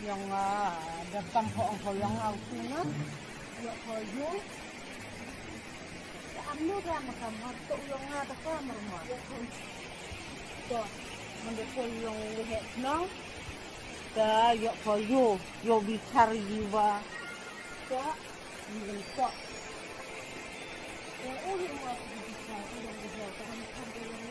yang datang ke yang aku nak ya koyo anu dah macam tu yang ada kamar mah tu mendekat yang lihat nang dah ya koyo yo bicar jiwa tu mungkin tu yang uli mau bicar yang bicar kan kan yang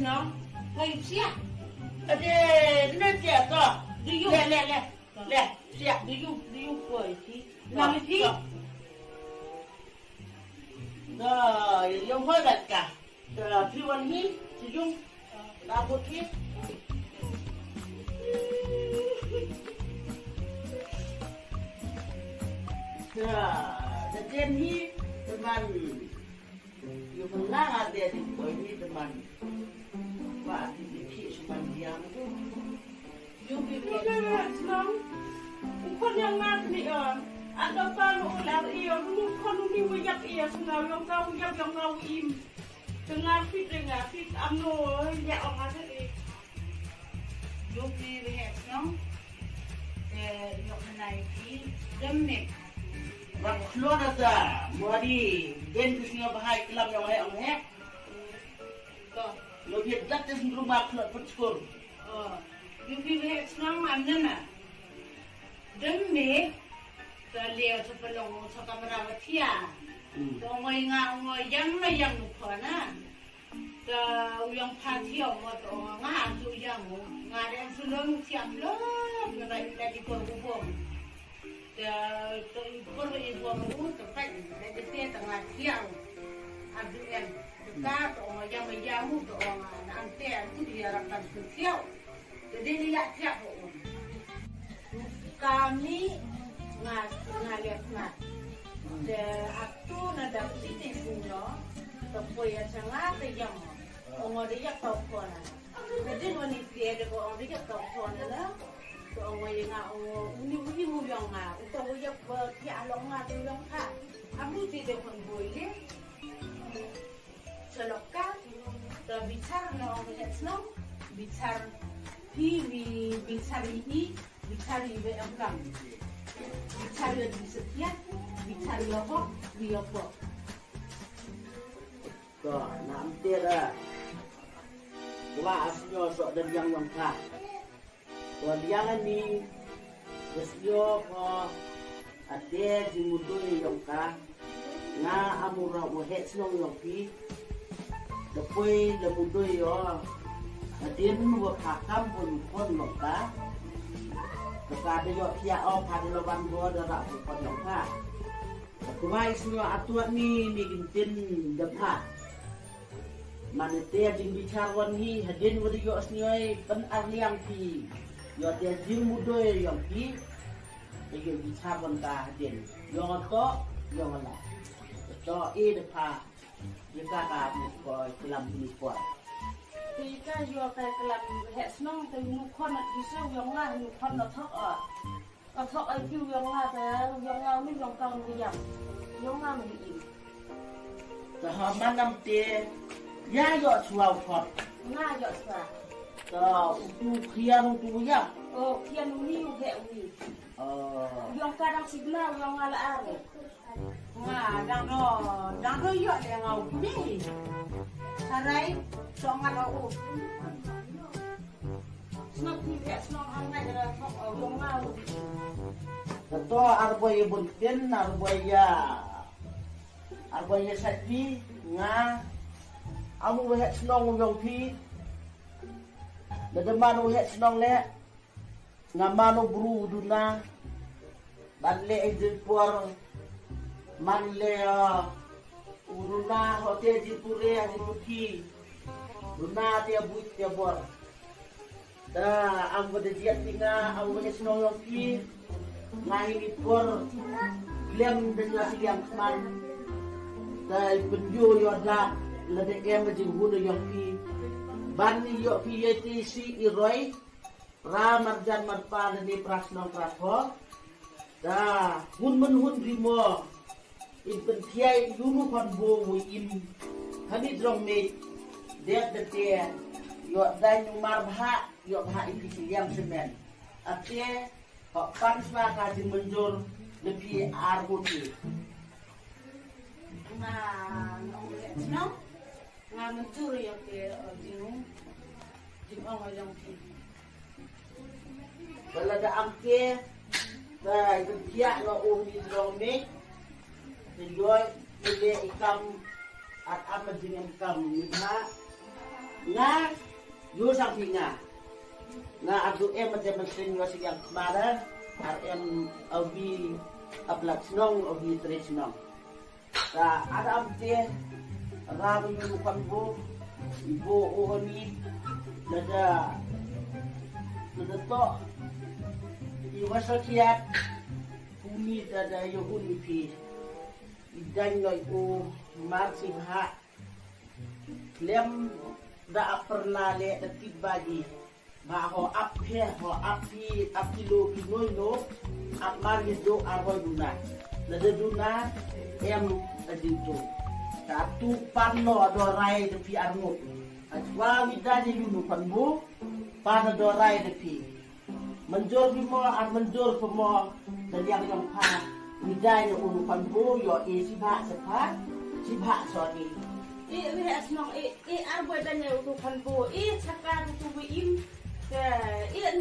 nó ngay xia để nó trẻ to đi du lẹ xia đi du quẩy thì làm gì rồi dùng hơi gật cả rồi phi văn hi thì dùng làm một khi rồi trên hi teman yung panlangan dia di poin ni teman Pak di sepanjang tu yung bibir senang bukan yang nanti ada palu ular ia bukan ni wayak ia senang yang kau yang ngau im dengan fit amno ya orang ada yung bibir senang yung naik demek Rak keluar ada, muadi, den kisahnya bahaya kelam yang bahaya orang hek. Lo dia dah terus rumah keluar percukur. Yang pilih senang mana? Demi terlihat sebelum sekamera bertia. Orang yang lupa na. Yang patiau motor orang tu yang ada sebelum siap lah, lagi berhubung. Con đi qua mũi tập cách để cái xe tầng là thiang ăn được em cá tụi mà giao mũi tụi mà ăn xe cứ đi làm thành sự thiêu để đi lại thiêu kami ngaliat na để aku nada sini punya tapi ya sangat tajam orang dia tahu kau na jadi wanita dia orang dia tahu kau na orang yang uni muyang ngah, utang dia bertiak long ngah tu long kah, amu tidak pun boleh. Selokah, terbicara na orang yang senang, bicara bicara ibu orang, bicara di setiap, bicara apa, apa. Kau nanti dah, wah asnya sok dan yang kah. Wadiangan ni kesio ko ade jimudoi yongka na amura wo het snong yongpi depoi lemudoi yo adin wo pakam pon yongka dekade yo pia o padloban bo dara pon yongka kumai snyo atuat ni gintin depha manete jing bicarwan hi hadin wo yo snyo pen arliang pi yo dia jing mudoi yang pi dia bicara benda hadin yang to yang la to depa dia kata ko kelam ni ko Tika yo kai kelam het snong te mu khon at bisu yang la mu khon na thok ai kiu yang la te yang la ni yang kang ni yang la mi im ta ha manam te ya yo chuao phot nga yo sa ta tu khian tu ya kian uni he uni yang kadang sigla yang ala are dang ro yo de ngau ni sarai song ngau snok ni he snok ang na dara thok yang ngau to arboy bunten arboy sakti nga amu he snong yang pi Dadamano het senang le ngamano bru duna banle ejin por manle uruna hote jipure ajipuki duna dia buit dia bor da am gode jiat tinga am gode senang yoki ngai ni por lem dengan siang man da penju yoda lade em jing hudo yoki Bani yo PATC iroi ramarjan marpan ni prasno praho hun rimo in pentiai yunu kon bo in hani drong me det de te yo dan marbha yo bha in kisiam semen ate ho panswa ka jin menjur lepi arbuti nga mencur ya ke jinung jinong yang ki balada amke Baik, dia nak uji dromik, dia ile ikam at dengan ikam nga yo sampinga nga adu macam mesin yo yang kemarin RM obi aplak snong obi tresnong ada amte rabu yo kambo ibu ohoni nada to Iwasakiat Puni dada yohun pi Idan loy o Marsi ha Lem da pernah le da tibagi Ma ho aphe ho api lo pinoy no Ap mari do arway duna Nada duna em adito Satu parno do rai da pi armut Atwa widani yunu panbo Pana do rai da pi Menjur bimo ar menjur pemo dan yang pa midai no urupan bo yo sibha sorry lihat senang arboy dan ya urupan bo sakar tu im ke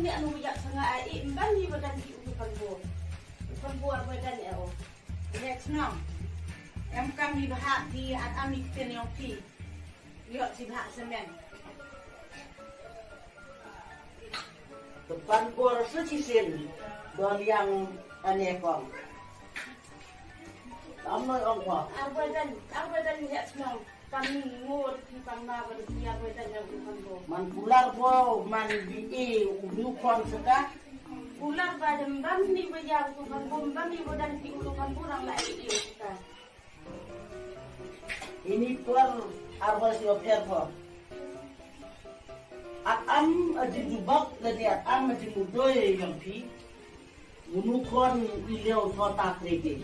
ni anu ya sangat bani badan di urupan bo arboy dan ya lihat senang em kami bahak di ami ten yang pi yo sibha semen Depan kor secisin don yang anekong. Amoy ongko. Arbodan lihat senang kami ngur di pangma berarti arbodan yang urupan bo. Man pular bo man bi udu kon seka. Pular badan bami bayar urupan bo bami badan di urupan bo orang lain kita. Ini per arbor sioper bo. Am aji jubak lagi am aji mudoy yang pi munukon ileo thota krege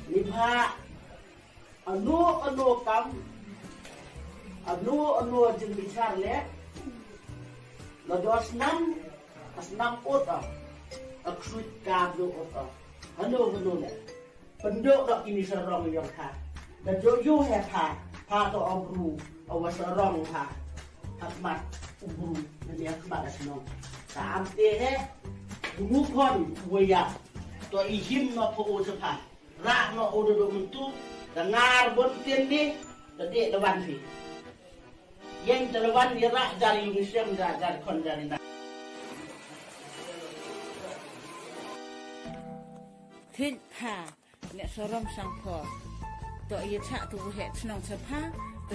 libha anu kam anu jin bicar le lados asnam ota aksut kablo ota anu le penduk tak kini serong yang ha dan jojo he ha to obru awas serong ha akmat ubru dan dia akmat asno sampai he mukon waya to ihim no po sepa ra no odo do mentu dengar bon tende tadi dewan fi yang telewan dia ra dari museum dari kon dari Thịt thà nè sorong sang pho to ye cha tu he chnong sa pha to